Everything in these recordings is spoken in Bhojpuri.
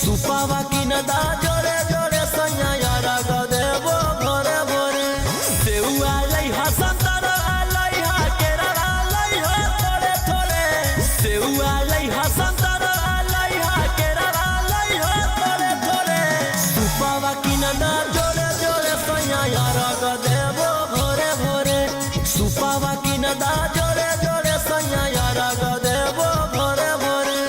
सुपावा की नदा जोड़े जोड़े सैया यारा ग देबो भोरे भोरे सेउआ लइहा संतरा लइहा केरा लइहा थोड़े थोड़े सेउआ लइहा संतरा लइहा केरा लइहा थोड़े थोड़े सुपावा की नदा जोड़े जोड़े सैया यारा ग देबो भोरे भोरे सुपावा की नदा जोड़े जोड़े सैया यारा ग देबो भोरे भोरे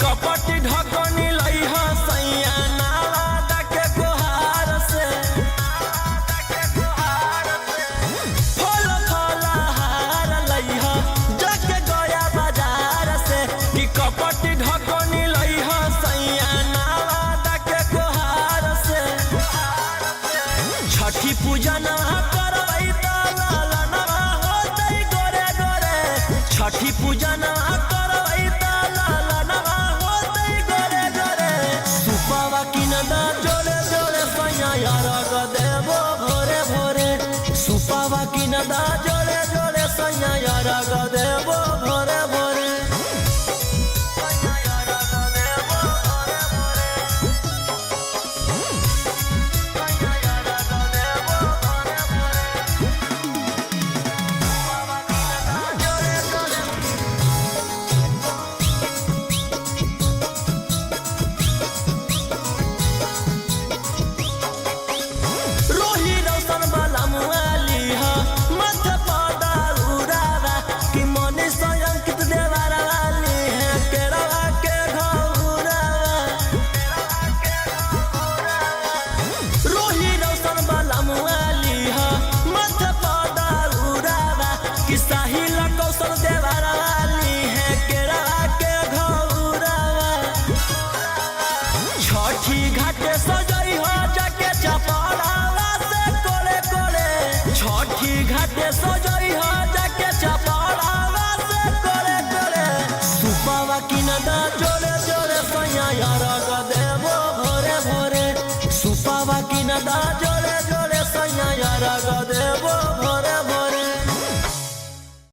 कपटी ढकनी लइहा सैया नाला डके गोहार से फल फलहार लइहा जके गया बाजार से कि कपटी ढकनी लइहा सैया नाला डके गोहार से छठी पूजा ना करबै त लालना होतै गोरे गोरे छठी पूजा ना करबै त सुपावा की नदा जोड़े जोड़े सैया यारा ग देबो भोरे भोरे सुपावा की नदा जोड़े जोड़े सैया यारा ग देबो भोरे भोरे छठी घाटे सजई हो जाके चपड़ावा से कोले कोले छठी घाटे सजई हो जाके चपड़ावा से कोले कोले सुपावा की नदा जोड़े जोड़े सैया यारा ग देबो भोरे भोरे सुपावा की नदा